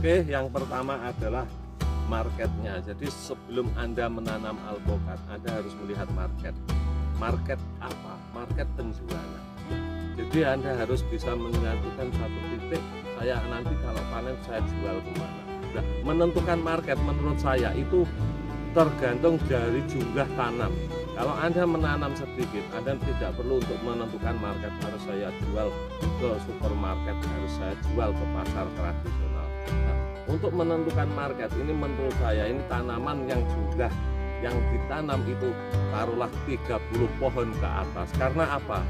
Oke, yang pertama adalah marketnya. Jadi sebelum Anda menanam alpukat, Anda harus melihat market. Market apa? Market penjualan. Jadi Anda harus bisa menyatukan satu titik, saya nanti kalau panen saya jual kemana. Nah, menentukan market menurut saya itu tergantung dari jumlah tanam. Kalau Anda menanam sedikit, Anda tidak perlu untuk menentukan market harus saya jual ke supermarket, harus saya jual ke pasar tradisional. Nah, untuk menentukan market ini menurut saya ini tanaman yang jumlah yang ditanam itu taruhlah 30 pohon ke atas. Karena apa?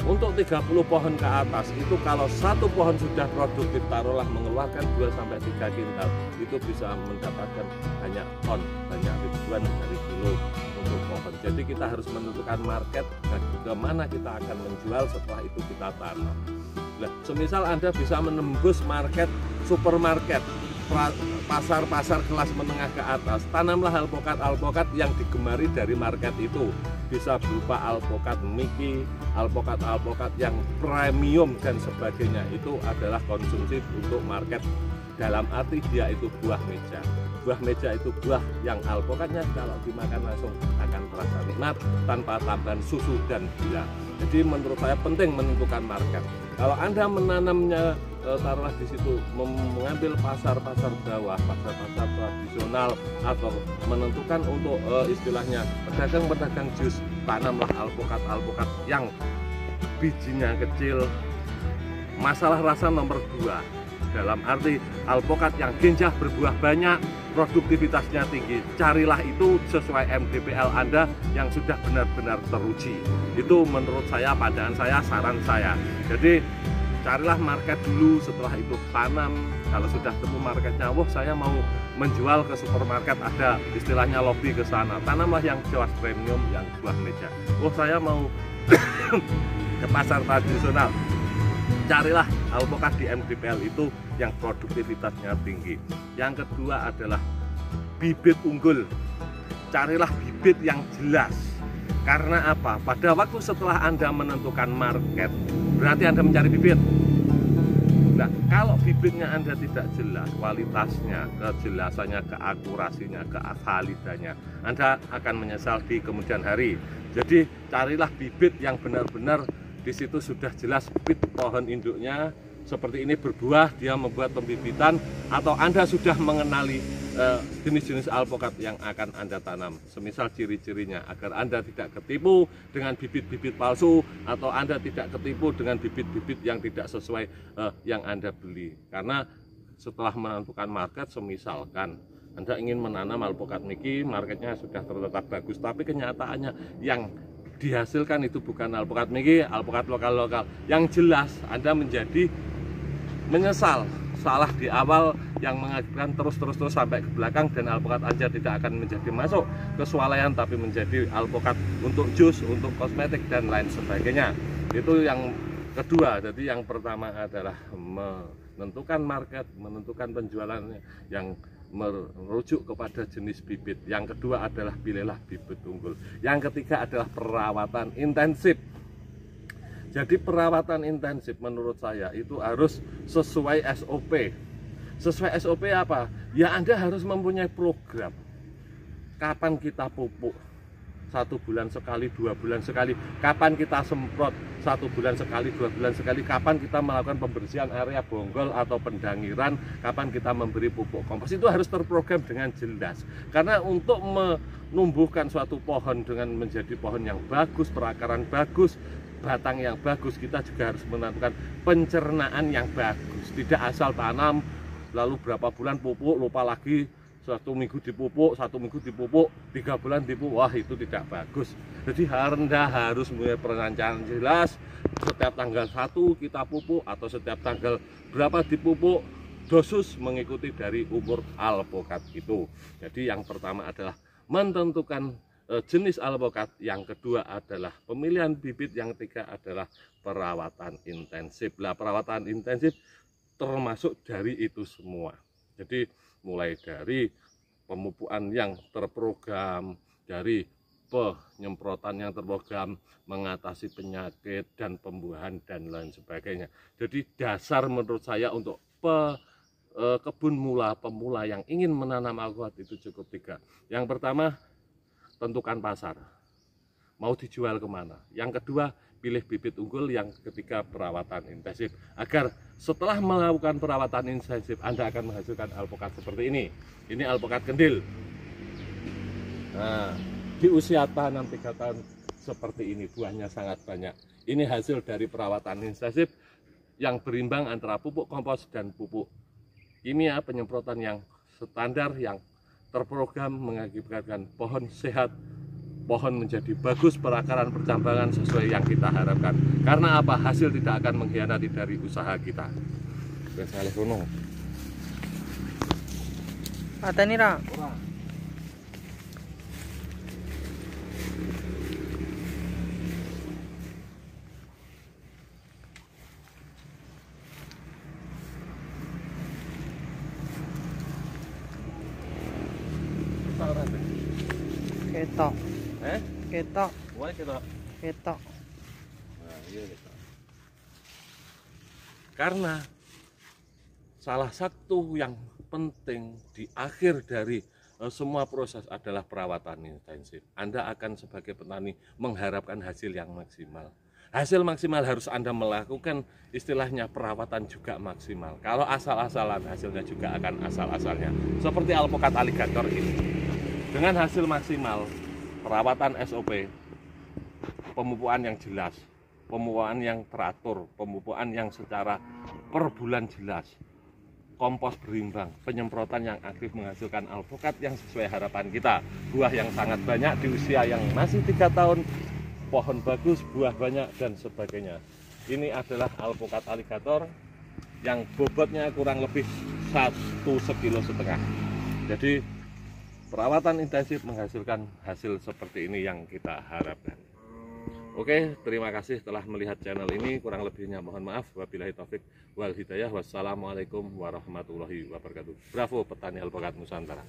Untuk 30 pohon ke atas itu kalau satu pohon sudah produktif taruhlah mengeluarkan 2-3 kintal, itu bisa mendapatkan banyak ton, banyak ribuan dari kilo untuk pohon. Jadi kita harus menentukan market dan ke mana kita akan menjual setelah itu kita tanam. Nah, semisal Anda bisa menembus market supermarket, pasar-pasar kelas menengah ke atas, tanamlah alpukat yang digemari dari market itu. Bisa berupa alpukat Mickey, alpukat yang premium dan sebagainya. Itu adalah konsumsi untuk market, dalam arti dia itu buah meja. Buah meja itu buah yang alpukatnya kalau dimakan langsung akan terasa nikmat tanpa tambahan susu dan gula. Jadi menurut saya penting menentukan market. Kalau Anda menanamnya taruhlah di situ mengambil pasar-pasar bawah, pasar-pasar tradisional, atau menentukan untuk istilahnya pedagang-pedagang jus, tanamlah alpukat yang bijinya kecil. Masalah rasa nomor 2, dalam arti alpukat yang genjah berbuah banyak, produktivitasnya tinggi. Carilah itu sesuai MDPL Anda yang sudah benar-benar teruji. Itu menurut saya, pandangan saya, saran saya. Jadi carilah market dulu, setelah itu tanam. Kalau sudah temu marketnya, wah saya mau menjual ke supermarket, ada istilahnya lobby ke sana, tanamlah yang jelas premium, yang buah meja. Wah saya mau ke pasar tradisional, carilah alpukat di MDPL itu yang produktivitasnya tinggi. Yang kedua adalah bibit unggul. Carilah bibit yang jelas. Karena apa? Pada waktu setelah Anda menentukan market, berarti Anda mencari bibit. Nah, kalau bibitnya Anda tidak jelas, kualitasnya, kejelasannya, keakurasinya, keasalidannya, Anda akan menyesal di kemudian hari. Jadi carilah bibit yang benar-benar di situ sudah jelas bibit pohon induknya seperti ini berbuah, dia membuat pembibitan, atau Anda sudah mengenali jenis-jenis alpukat yang akan Anda tanam. Semisal ciri-cirinya, agar Anda tidak ketipu dengan bibit-bibit palsu, atau Anda tidak ketipu dengan bibit-bibit yang tidak sesuai yang Anda beli. Karena setelah menentukan market, semisalkan Anda ingin menanam alpukat Mickey, marketnya sudah tertetap bagus, tapi kenyataannya yang dihasilkan itu bukan alpukat Mickey, alpukat lokal-lokal. Yang jelas Anda menjadi menyesal salah di awal yang mengakibatkan terus sampai ke belakang, dan alpukat Anda tidak akan menjadi masuk ke swalayan, tapi menjadi alpukat untuk jus, untuk kosmetik dan lain sebagainya. Itu yang kedua. Jadi yang pertama adalah menentukan market, menentukan penjualannya yang merujuk kepada jenis bibit. Yang kedua adalah pilihlah bibit unggul. Yang ketiga adalah perawatan intensif. Jadi perawatan intensif menurut saya itu harus sesuai SOP. Sesuai SOP apa? Ya Anda harus mempunyai program. Kapan kita pupuk? 1 bulan sekali, 2 bulan sekali. Kapan kita semprot? 1 bulan sekali, 2 bulan sekali. Kapan kita melakukan pembersihan area bonggol atau pendangiran? Kapan kita memberi pupuk kompos? Itu harus terprogram dengan jelas. Karena untuk menumbuhkan suatu pohon dengan menjadi pohon yang bagus, perakaran bagus, batang yang bagus, kita juga harus menentukan pencernaan yang bagus. Tidak asal tanam lalu berapa bulan pupuk, lupa lagi, 1 minggu dipupuk, 1 minggu dipupuk, 3 bulan dipupuk. Wah, itu tidak bagus. Jadi Anda harus mempunyai perencanaan jelas. Setiap tanggal 1 kita pupuk, atau setiap tanggal berapa dipupuk, dosis mengikuti dari umur alpukat itu. Jadi yang pertama adalah menentukan jenis alpukat, yang kedua adalah pemilihan bibit, yang ketiga adalah perawatan intensif. Lah, perawatan intensif termasuk dari itu semua. Jadi mulai dari pemupukan yang terprogram, dari penyemprotan yang terprogram, mengatasi penyakit dan pembuahan dan lain sebagainya. Jadi dasar menurut saya untuk kebun pemula yang ingin menanam alpukat itu cukup 3. Yang pertama, tentukan pasar, mau dijual kemana. Yang kedua, pilih bibit unggul. Yang ketiga, perawatan intensif, agar setelah melakukan perawatan intensif Anda akan menghasilkan alpukat seperti ini. Ini alpukat kendil. Nah, di usia tanam 3 tahun seperti ini, buahnya sangat banyak. Ini hasil dari perawatan intensif yang berimbang antara pupuk kompos dan pupuk kimia, penyemprotan yang standar, yang terprogram, mengakibatkan pohon sehat, pohon menjadi bagus, perakaran, percambangan sesuai yang kita harapkan. Karena apa? Hasil tidak akan mengkhianati dari usaha kita. Ada nih, Ra. Ketok. Ketok. Wah, ketok. Ketok. Nah, iya ketok. Karena salah satu yang penting di akhir dari semua proses adalah perawatan intensif. Anda akan sebagai petani mengharapkan hasil yang maksimal. Hasil maksimal harus Anda melakukan, istilahnya perawatan juga maksimal. Kalau asal-asalan, hasilnya juga akan asal-asalnya. Seperti alpukat aligator ini. Dengan hasil maksimal, perawatan SOP, pemupukan yang jelas, pemupukan yang teratur, pemupukan yang secara per bulan jelas, kompos berimbang, penyemprotan yang aktif menghasilkan alpukat yang sesuai harapan kita. Buah yang sangat banyak di usia yang masih 3 tahun, pohon bagus, buah banyak, dan sebagainya. Ini adalah alpukat aligator yang bobotnya kurang lebih 1,5 kilo. Jadi perawatan intensif menghasilkan hasil seperti ini yang kita harapkan. Oke, terima kasih telah melihat channel ini. Kurang lebihnya mohon maaf. Wabillahi taufik wal hidayah. Wassalamualaikum warahmatullahi wabarakatuh. Bravo petani alpukat Nusantara.